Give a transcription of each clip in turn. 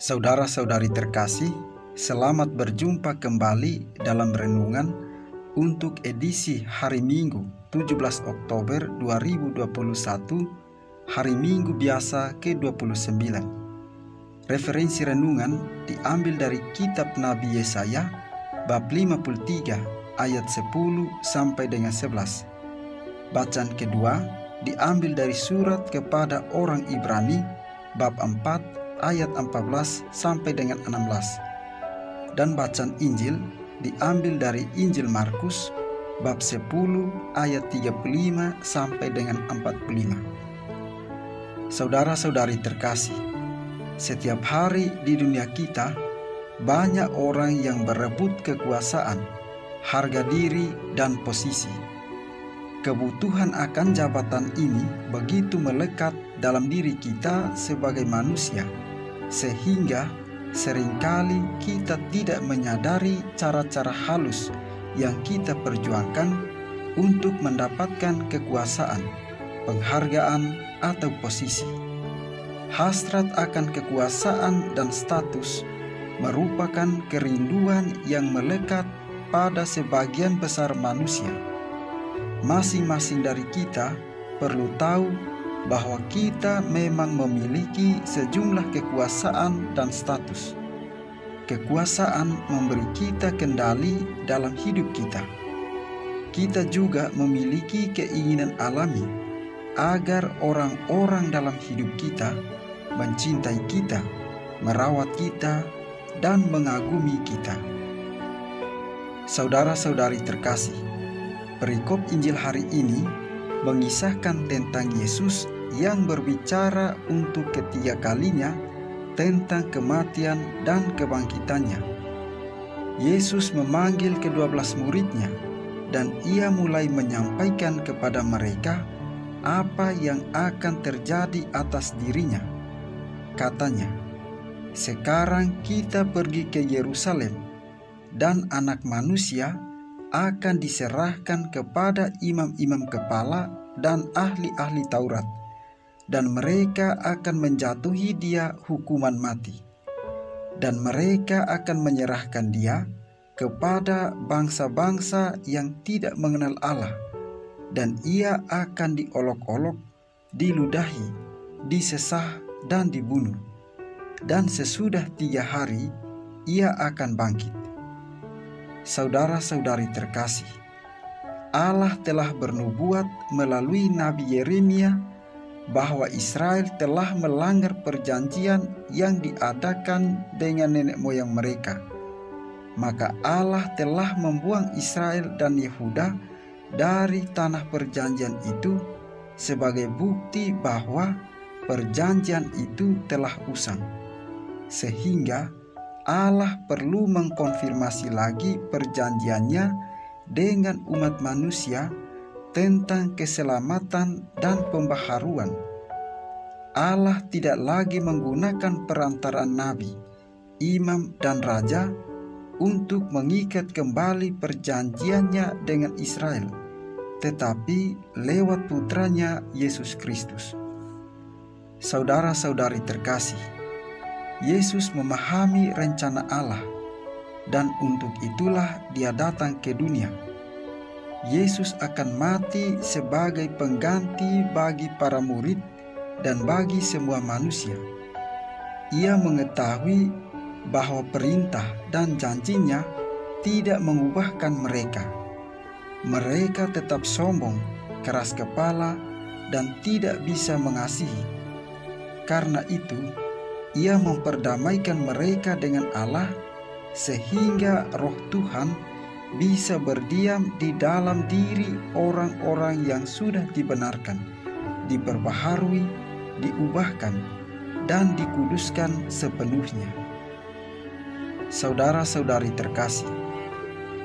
Saudara-saudari terkasih, selamat berjumpa kembali dalam renungan untuk edisi hari Minggu 17 Oktober 2021, hari Minggu biasa ke-29. Referensi renungan diambil dari kitab Nabi Yesaya bab 53 ayat 10 sampai dengan 11. Bacaan kedua diambil dari surat kepada orang Ibrani bab 4 ayat 14 sampai dengan 16. Dan bacaan Injil diambil dari Injil Markus bab 10 ayat 35 sampai dengan 45. Saudara-saudari terkasih, setiap hari di dunia kita banyak orang yang berebut kekuasaan, harga diri, dan posisi. Kebutuhan akan jabatan ini begitu melekat dalam diri kita sebagai manusia, sehingga seringkali kita tidak menyadari cara-cara halus yang kita perjuangkan untuk mendapatkan kekuasaan, penghargaan, atau posisi. Hasrat akan kekuasaan dan status merupakan kerinduan yang melekat pada sebagian besar manusia. Masing-masing dari kita perlu tahu bahwa kita memang memiliki sejumlah kekuasaan dan status. Kekuasaan memberi kita kendali dalam hidup kita. Kita juga memiliki keinginan alami agar orang-orang dalam hidup kita mencintai kita, merawat kita, dan mengagumi kita. Saudara-saudari terkasih, perikop Injil hari ini mengisahkan tentang Yesus yang berbicara untuk ketiga kalinya tentang kematian dan kebangkitannya. Yesus memanggil ke-12 muridnya dan ia mulai menyampaikan kepada mereka apa yang akan terjadi atas dirinya. Katanya, "Sekarang kita pergi ke Yerusalem dan Anak Manusia akan diserahkan kepada imam-imam kepala dan ahli-ahli Taurat, dan mereka akan menjatuhi dia hukuman mati, dan mereka akan menyerahkan dia kepada bangsa-bangsa yang tidak mengenal Allah, dan ia akan diolok-olok, diludahi, disesah, dan dibunuh, dan sesudah 3 hari ia akan bangkit." Saudara-saudari terkasih, Allah telah bernubuat melalui Nabi Yeremia bahwa Israel telah melanggar perjanjian yang diadakan dengan nenek moyang mereka. Maka Allah telah membuang Israel dan Yehuda dari tanah perjanjian itu sebagai bukti bahwa perjanjian itu telah usang, sehingga Allah perlu mengkonfirmasi lagi perjanjiannya dengan umat manusia tentang keselamatan dan pembaharuan. Allah tidak lagi menggunakan perantaraan nabi, imam, dan raja untuk mengikat kembali perjanjiannya dengan Israel, tetapi lewat putranya Yesus Kristus. Saudara-saudari terkasih, Yesus memahami rencana Allah, dan untuk itulah Dia datang ke dunia. Yesus akan mati sebagai pengganti bagi para murid dan bagi semua manusia. Ia mengetahui bahwa perintah dan janjinya tidak mengubahkan mereka. Mereka tetap sombong, keras kepala, dan tidak bisa mengasihi. Karena itu, Ia memperdamaikan mereka dengan Allah sehingga Roh Tuhan bisa berdiam di dalam diri orang-orang yang sudah dibenarkan, diperbaharui, diubahkan, dan dikuduskan sepenuhnya. Saudara-saudari terkasih,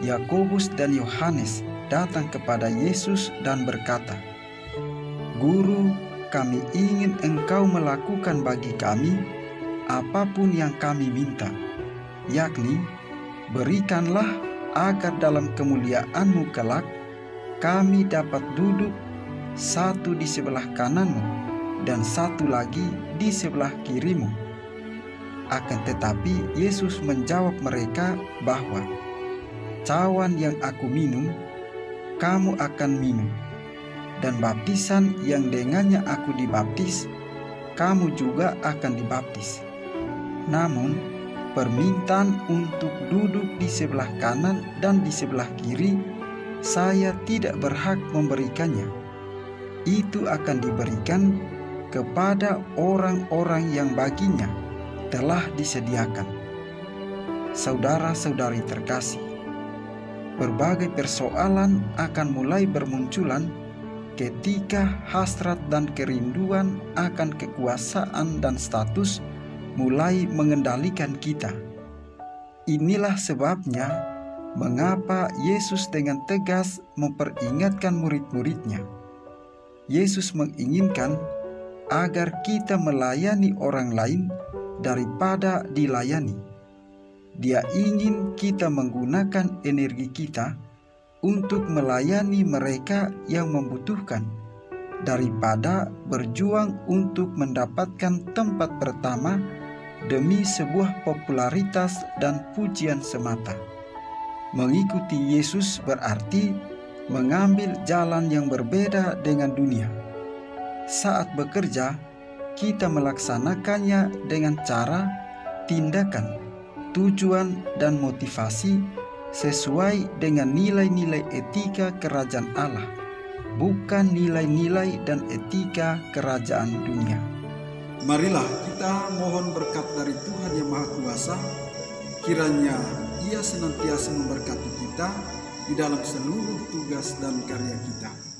Yakobus dan Yohanes datang kepada Yesus dan berkata, "Guru, kami ingin Engkau melakukan bagi kami apapun yang kami minta, yakni berikanlah agar dalam kemuliaan-Mu kelak kami dapat duduk satu di sebelah kanan-Mu dan satu lagi di sebelah kiri-Mu." Akan tetapi Yesus menjawab mereka bahwa cawan yang aku minum, kamu akan minum, dan baptisan yang dengannya aku dibaptis, kamu juga akan dibaptis. Namun, permintaan untuk duduk di sebelah kanan dan di sebelah kiri, saya tidak berhak memberikannya. Itu akan diberikan kepada orang-orang yang baginya telah disediakan. Saudara-saudari terkasih, berbagai persoalan akan mulai bermunculan ketika hasrat dan kerinduan akan kekuasaan dan status mulai mengendalikan kita. Inilah sebabnya mengapa Yesus dengan tegas memperingatkan murid-muridnya. Yesus menginginkan agar kita melayani orang lain daripada dilayani. Dia ingin kita menggunakan energi kita untuk melayani mereka yang membutuhkan, daripada berjuang untuk mendapatkan tempat pertama demi sebuah popularitas dan pujian semata. Mengikuti Yesus berarti mengambil jalan yang berbeda dengan dunia. Saat bekerja, kita melaksanakannya dengan cara, tindakan, tujuan, dan motivasi sesuai dengan nilai-nilai etika kerajaan Allah, bukan nilai-nilai dan etika kerajaan dunia. Marilah kita mohon berkat dari Tuhan Yang Maha Kuasa, kiranya Ia senantiasa memberkati kita di dalam seluruh tugas dan karya kita.